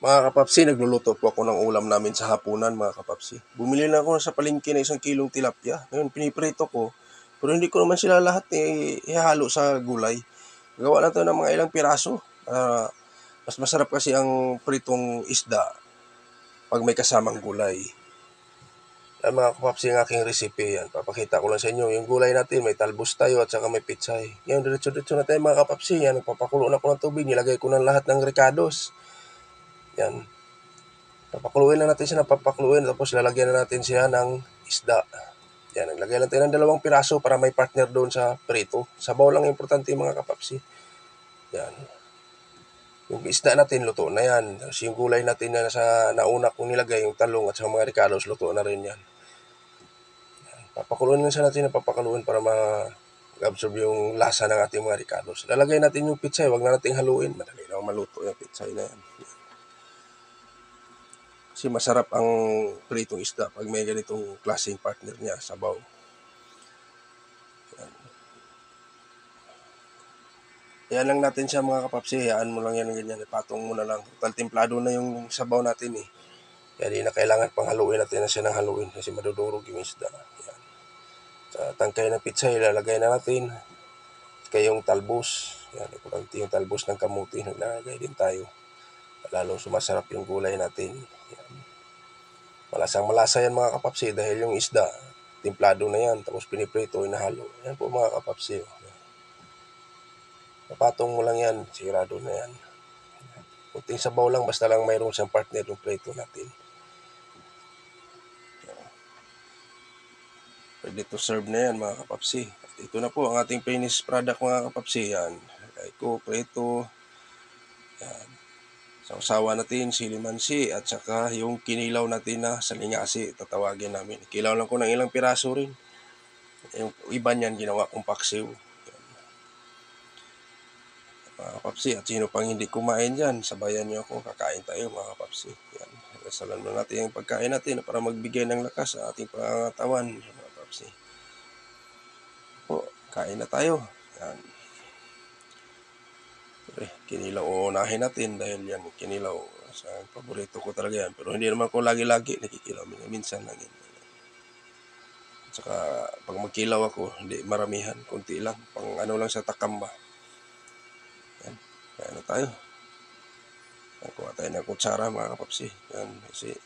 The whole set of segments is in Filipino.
Mga kapapsi, nagluluto po ako ng ulam namin sa hapunan, mga kapapsi. Bumili lang ako sa palengke ng 1 kilong tilapia. Ngayon, piniprito ko. Pero hindi ko naman sila lahat ihahalo sa gulay. Gawa lang to ng mga ilang piraso. Mas masarap kasi ang pritong isda pag may kasamang gulay. Yan mga kapapsi, ang aking recipe yan. Papakita ko lang sa inyo. Yung gulay natin, may talbos tayo at saka may pitsay. Ngayon, diretso-diretso na tayo mga kapapsi. Yan, nagpapakulo na ako ng tubig. Nilagay ko ng lahat ng ricados. Yan. Papakuluin na natin siya ng papakuluin. Tapos lalagyan na natin siya ng isda. Yan, naglagay lang tayo ng 2 piraso para may partner doon sa prito. Sabaw lang importante mga kapapsi. Yan. Yung isda natin, luto na yan. Tapos yung gulay natin na sa nauna kong nilagay, yung talong at sa mga ricados, luto na rin yan. Papakuluin lang siya natin na papakuluin para ma-absorb yung lasa ng ating mga ricados. Lalagay natin yung pitsay, wag na natin haluin. Madali lang maluto yung pitsay na yan. Kasi masarap ang pritong isda pag may ganitong klaseng partner niya, sabaw. Yan lang natin siya mga kapapsi. Hayaan mo lang yan ng ganyan. Ipatong mo na lang. Total templado na yung sabaw natin eh. Kaya di na kailangan pang haluin natin na siya ng haluin kasi madudurog yung isda. Yan. Sa tangkay ng pizza, ilalagay na natin. Kaya yung talbos. Yan, importante yung talbos ng kamuti. Naglalagay din tayo. Lalo sumasarap yung gulay natin. Yan. Malasang malasa yan mga kapapsi dahil yung isda, templado na yan. Tapos piniprito, inahalo. Yan po mga kapapsi. Papatong mo lang yan, sigurado na yan. Kunting sabaw lang, basta lang mayroon siyang partner yung prito natin. Ready to serve na yan mga kapapsi. At ito na po ang ating finished product mga kapapsi. Yan, kaiko, prito. Yan. Sausawa natin, silimansi at saka yung kinilaw natin na salingasi, tatawagin namin. Kilaw lang ko ng ilang piraso rin. Yung iba niyan ginawa kong paksiw. Mga kapapsi, at sino pang hindi kumain dyan, sabayan nyo ako, kakain tayo mga kapapsi. Yan, salan mo natin yung pagkain natin para magbigay ng lakas sa ating pangangatawan mga kapapsi. Po, kain na tayo. Yan. Kinilaw uunahin natin dahil yan, kinilaw sa paborito ko talaga yan. Pero hindi naman ko lagi-lagi nakikilaw, minsan lang yan. At saka pag magkilaw ako, hindi maramihan, kunti lang, pang ano lang sa takam ba. Yan, kaya na tayo. Nakuha tayo ng kutsara mga kapapsi. Yan, kasi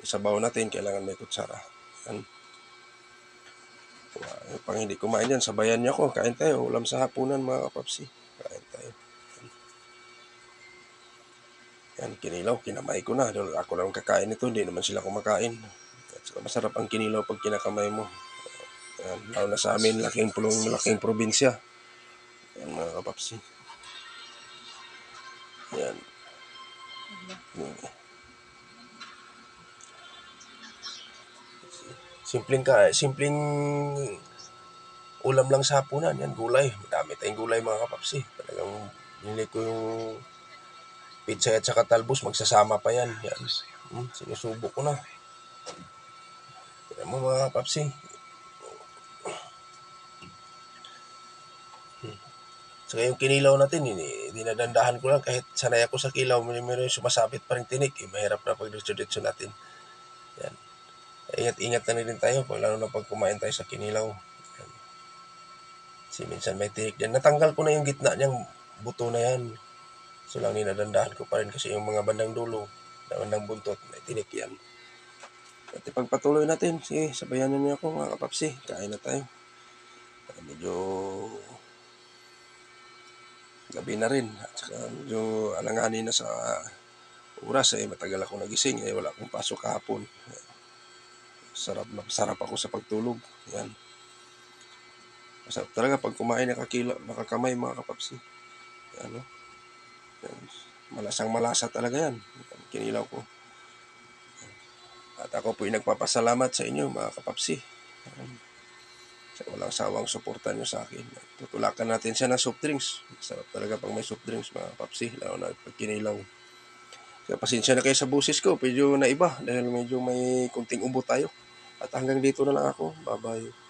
isabaw natin, kailangan may kutsara. Yan. Pang hindi kumain yan, sabayan niyo ako, kain tayo. Ulam sa hapunan mga kapapsi. Kain tayo. Yan, kinilaw, kinamay ko na. Ako lang kakain nito, hindi naman sila kumakain. At saka masarap ang kinilaw pag kinakamay mo. Yan, lalo na sa amin, malaking probinsya. Yan mga kapapsi. Yan. Simpleng ulam lang sa hapunan. Yan, gulay. Madami tayong gulay mga kapapsi. Talagang binili ko yung pizza at saka talbos, magsasama pa yan. Yan. Sinusubok ko na. Tignan mo mga kapapsi. So yung kinilaw natin, dinadandahan ko lang kahit sanay ako sa kilaw, meron sumasabit pa rin tinik. Mahirap na pag diretso natin. Yan. Ingat-ingat na rin tayo, lalo na pag kumain tayo sa kinilaw. Yan. Kasi minsan may tinik din. Natanggal ko na yung gitna niyang buto na yan. So lang dinadandahan ko pa rin kasi yung mga bandang dulo, bandang buntot, may tinik yan. At ipagpatuloy natin. Sige, sabayan niyo ako mga kapapsi. Kain na tayo. Medyo gabi na rin. At saka medyo alanganin na sa oras. Matagal ako nagising. Wala akong pasok kahapon. Sarap ako sa pagtulog. Yan. Masarap talaga pag kumain nakakamay mga kapapsi. Yan, no? Yan. Malasang malasa talaga yan. Kinilaw ko. At ako po nagpapasalamat sa inyo mga kapapsi. Sa walang sawang suporta nyo sa akin. Tutulakan natin siya ng soft drinks. Masarap talaga pag may soft drinks mga kapapsi. Lalo na pag kinilaw. Kaya pasensya na kayo sa busis ko. Medyo naiba dahil medyo may kunting ubo tayo. At hanggang dito na lang ako. Bye-bye.